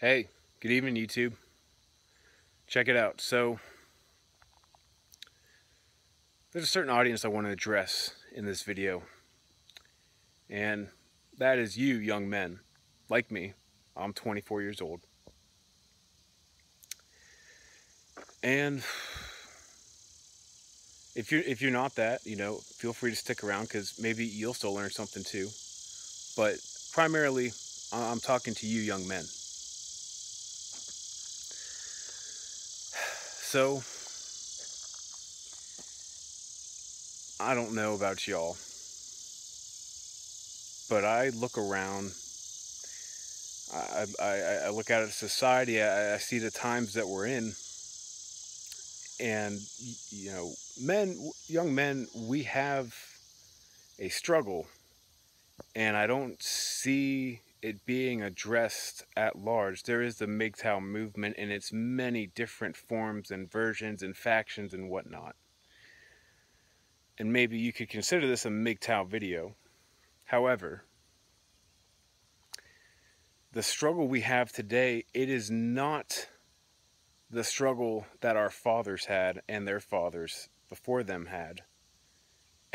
Hey, good evening, YouTube. Check it out. So, there's a certain audience I want to address in this video, and that is you, young men, like me. I'm 24 years old, and if you're not that, feel free to stick around because maybe you'll still learn something too. But primarily, I'm talking to you, young men. So, I don't know about y'all, but I look around. I look out at society. I see the times that we're in, and young men, we have a struggle, and I don't see it being addressed at large. There is the MGTOW movement in its many different forms and versions and factions and whatnot. And maybe you could consider this a MGTOW video. However, the struggle we have today, it is not the struggle that our fathers had and their fathers before them had.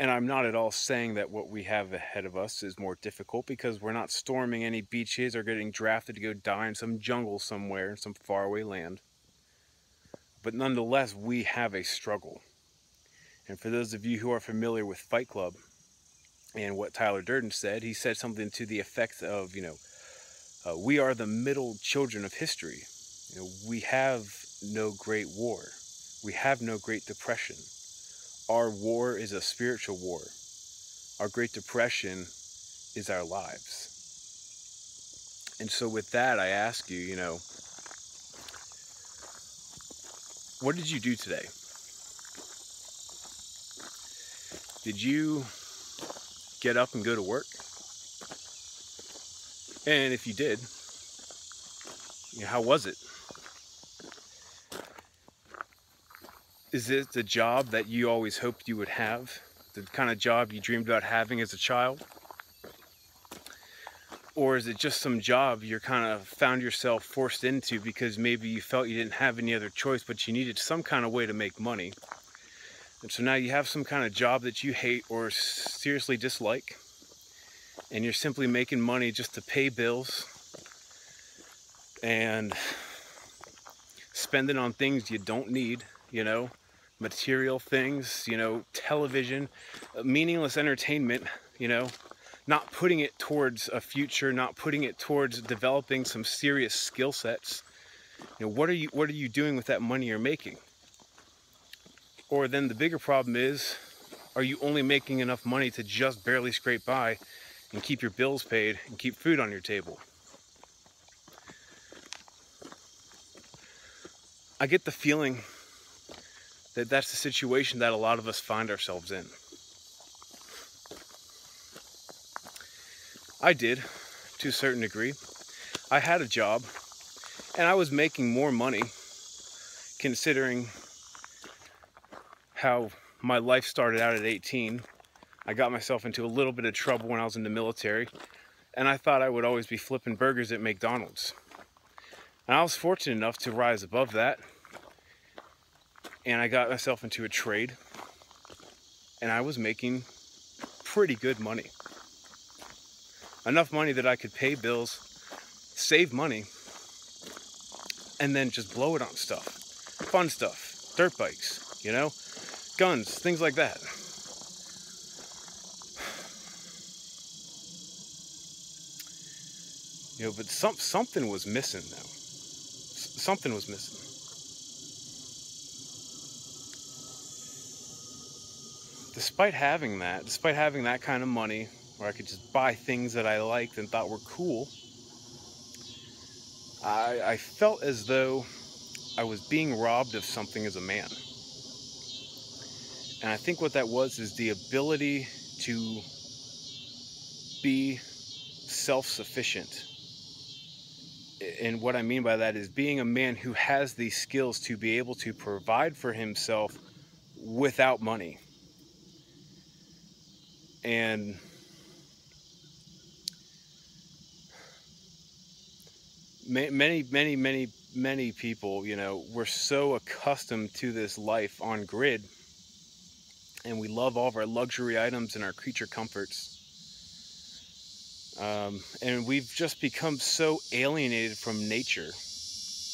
And I'm not at all saying that what we have ahead of us is more difficult, because we're not storming any beaches or getting drafted to go die in some jungle somewhere in some faraway land. But nonetheless, we have a struggle. And for those of you who are familiar with Fight Club and what Tyler Durden said, he said something to the effect of, we are the middle children of history. We have no great war. We have no Great Depression. Our war is a spiritual war. Our Great Depression is our lives. And so with that, I ask you, what did you do today? Did you get up and go to work? And if you did, how was it? Is it the job that you always hoped you would have? The kind of job you dreamed about having as a child? Or is it just some job you're kind of found yourself forced into because maybe you felt you didn't have any other choice, but you needed some kind of way to make money? And so now you have some kind of job that you hate or seriously dislike, and you're simply making money just to pay bills and spending on things you don't need, material things, television, meaningless entertainment, not putting it towards a future, not putting it towards developing some serious skill sets. What are you doing with that money you're making? Or then the bigger problem is, are you only making enough money to just barely scrape by and keep your bills paid and keep food on your table? I get the feeling that that's the situation that a lot of us find ourselves in. I did, to a certain degree. I had a job, and I was making more money considering how my life started out at 18. I got myself into a little bit of trouble when I was in the military, and I thought I would always be flipping burgers at McDonald's. And I was fortunate enough to rise above that, and I got myself into a trade, and I was making pretty good money. Enough money that I could pay bills, save money, and then just blow it on stuff. Fun stuff, dirt bikes, guns, things like that. But something was missing though. Something was missing. Despite having that kind of money, where I could just buy things that I liked and thought were cool, I felt as though I was being robbed of something as a man. And I think what that was is the ability to be self-sufficient. And what I mean by that is being a man who has these skills to be able to provide for himself without money. And many people, we're so accustomed to this life on grid, and we love all of our luxury items and our creature comforts. And we've just become so alienated from nature,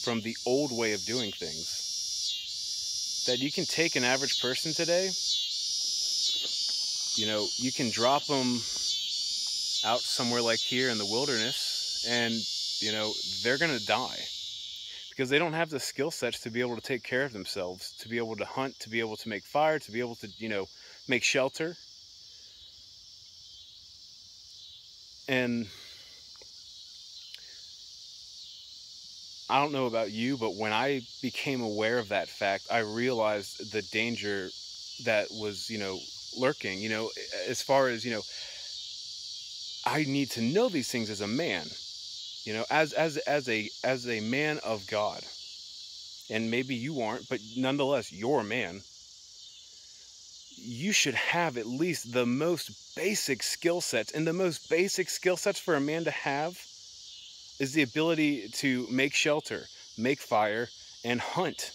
from the old way of doing things, that you can take an average person today, you can drop them out somewhere like here in the wilderness, and, they're going to die because they don't have the skill sets to be able to take care of themselves, to be able to hunt, to be able to make fire, to be able to, make shelter. And I don't know about you, but when I became aware of that fact, I realized the danger that was, lurking, as far as, I need to know these things as a man, as a man of God. And maybe you aren't, but nonetheless, you're a man. You should have at least the most basic skill sets. And the most basic skill sets for a man to have is the ability to make shelter, make fire, and hunt,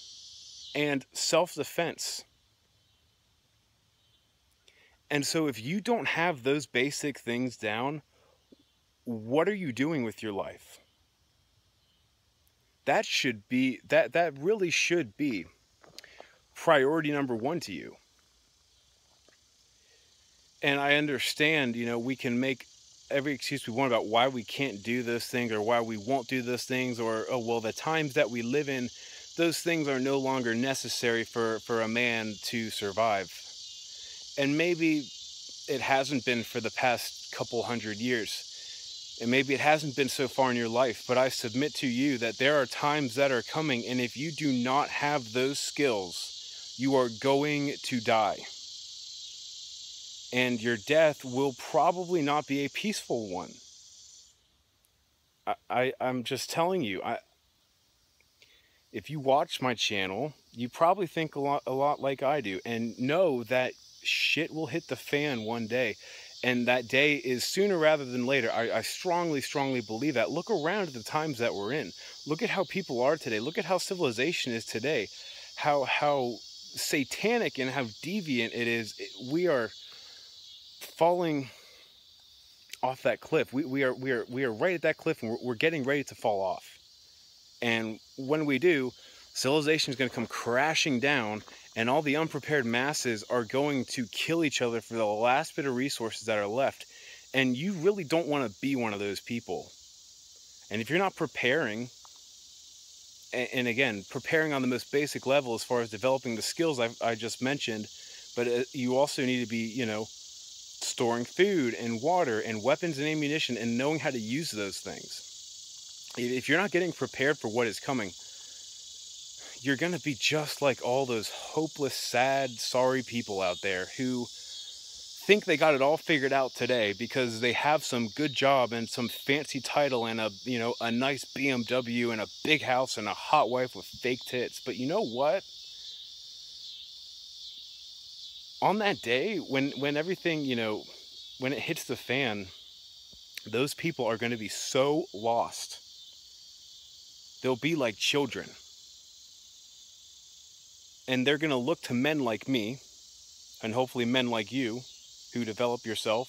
and self-defense. And so if you don't have those basic things down, what are you doing with your life? That should be, that really should be priority number one to you. And I understand, we can make every excuse we want about why we can't do those things or why we won't do those things, or, oh, well, the times that we live in, those things are no longer necessary for a man to survive. And maybe it hasn't been for the past couple hundred years. And maybe it hasn't been so far in your life, but I submit to you that there are times that are coming, and if you do not have those skills, you are going to die. And your death will probably not be a peaceful one. I'm just telling you, if you watch my channel, you probably think a lot like I do, and know that shit will hit the fan one day. And that day is sooner rather than later. I strongly, strongly believe that. Look around at the times that we're in. Look at how people are today. Look at how civilization is today. How satanic and how deviant it is. We are falling off that cliff. We are right at that cliff, and we're getting ready to fall off. And when we do, civilization is going to come crashing down, and all the unprepared masses are going to kill each other for the last bit of resources that are left. And you really don't want to be one of those people. And if you're not preparing, and again, preparing on the most basic level as far as developing the skills I just mentioned, but you also need to be, storing food and water and weapons and ammunition, and knowing how to use those things. If you're not getting prepared for what is coming, you're going to be just like all those hopeless, sad, sorry people out there who think they got it all figured out today because they have some good job and some fancy title and a nice BMW and a big house and a hot wife with fake tits. But you know what? On that day, when everything, when it hits the fan, those people are going to be so lost. They'll be like children. And they're going to look to men like me, and hopefully men like you, who develop yourself,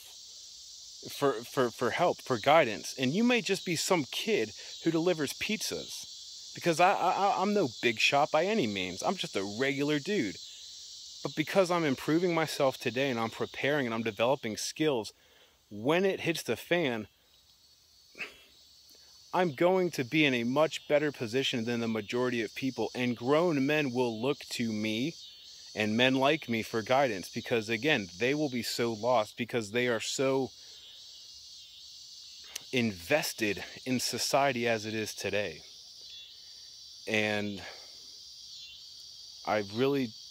for help, for guidance. And you may just be some kid who delivers pizzas. Because I'm no big shot by any means. I'm just a regular dude. But because I'm improving myself today, and I'm preparing, and I'm developing skills, when it hits the fan, I'm going to be in a much better position than the majority of people. And grown men will look to me and men like me for guidance, because again, they will be so lost because they are so invested in society as it is today. And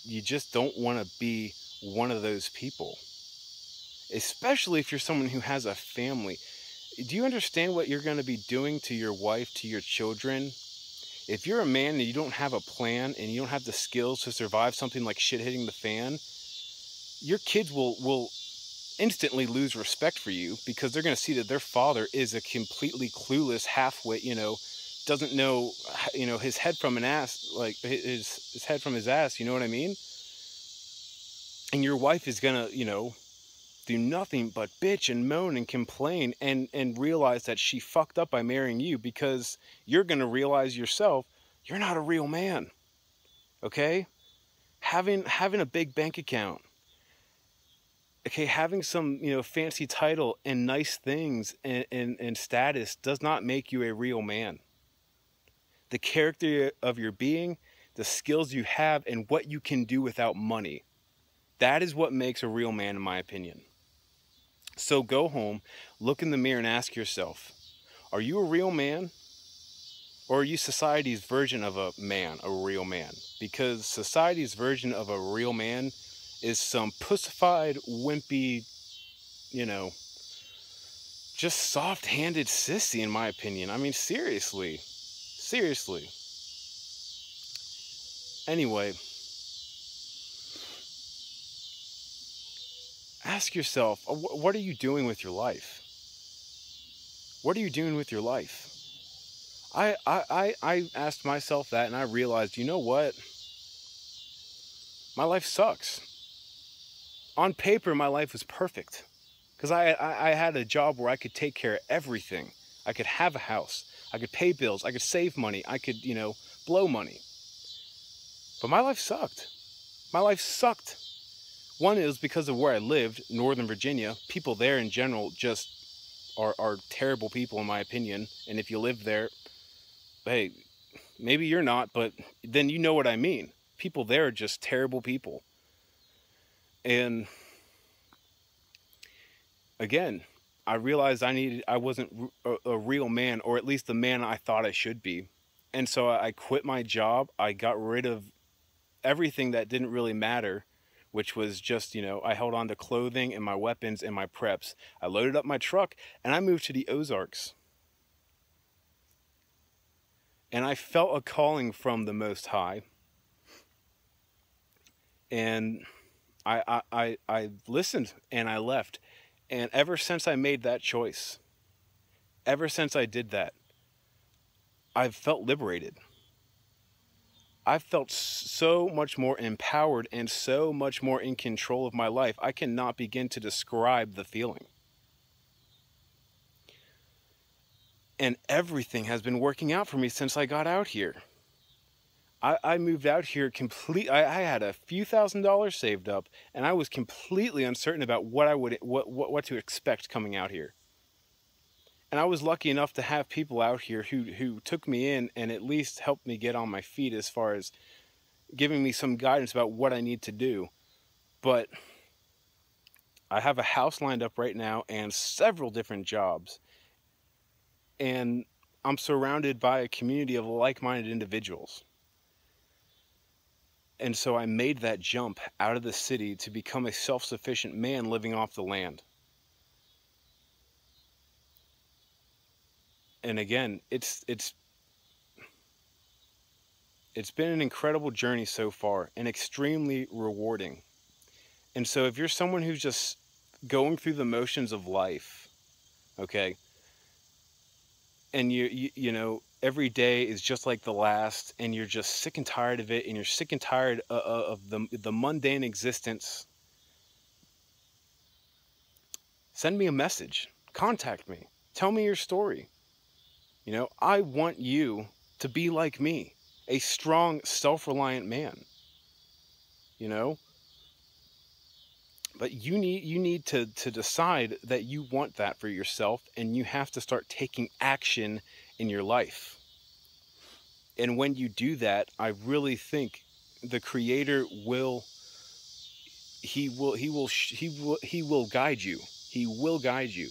you just don't want to be one of those people, especially if you're someone who has a family. Do you understand what you're going to be doing to your wife, to your children? If you're a man and you don't have a plan and you don't have the skills to survive something like shit hitting the fan, your kids will instantly lose respect for you, because they're going to see that their father is a completely clueless, halfwit, doesn't know, his head from an ass, like his head from his ass, you know what I mean? And your wife is gonna, do nothing but bitch and moan and complain, and realize that she fucked up by marrying you, because you're gonna realize yourself you're not a real man. Okay? Having a big bank account, okay, having some, fancy title and nice things and status does not make you a real man. The character of your being, the skills you have, and what you can do without money, that is what makes a real man, in my opinion. So go home, look in the mirror, and ask yourself, are you a real man? Or are you society's version of a man, a real man? Because society's version of a real man is some pussified, wimpy, just soft-handed sissy, in my opinion. I mean, seriously. Seriously. Anyway, ask yourself, what are you doing with your life? What are you doing with your life? I asked myself that, and I realized, you know what? My life sucks. On paper, my life was perfect, because I had a job where I could take care of everything. I could have a house. I could pay bills. I could save money. I could, blow money. But my life sucked. My life sucked. One is because of where I lived, Northern Virginia. People there in general just are terrible people, in my opinion. And if you live there, hey, maybe you're not, but then you know what I mean. People there are just terrible people. And again, I realized I wasn't a real man, or at least the man I thought I should be. And so I quit my job. I got rid of everything that didn't really matter, which was just, I held on to clothing and my weapons and my preps. I loaded up my truck and I moved to the Ozarks. And I felt a calling from the Most High. And I listened and I left. And ever since I made that choice, ever since I did that, I've felt liberated. I've felt so much more empowered and so much more in control of my life. I cannot begin to describe the feeling. And everything has been working out for me since I got out here. I moved out here I had a few $1,000s saved up, and I was completely uncertain about what to expect coming out here. And I was lucky enough to have people out here who took me in and at least helped me get on my feet, as far as giving me some guidance about what I need to do. But I have a house lined up right now and several different jobs. And I'm surrounded by a community of like-minded individuals. And so I made that jump out of the city to become a self-sufficient man living off the land. And again, it's been an incredible journey so far, and extremely rewarding. And so if you're someone who's just going through the motions of life, okay, and you every day is just like the last, and you're just sick and tired of it, and you're sick and tired of the mundane existence, send me a message, contact me, tell me your story. I want you to be like me, a strong, self-reliant man. But you need to decide that you want that for yourself, and you have to start taking action in your life. And when you do that, I really think the Creator will guide you. He will guide you.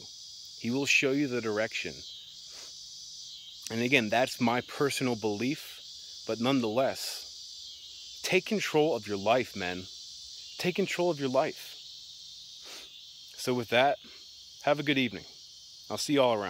He will show you the direction. And again, that's my personal belief, but nonetheless, take control of your life, men. Take control of your life. So with that, have a good evening. I'll see you all around.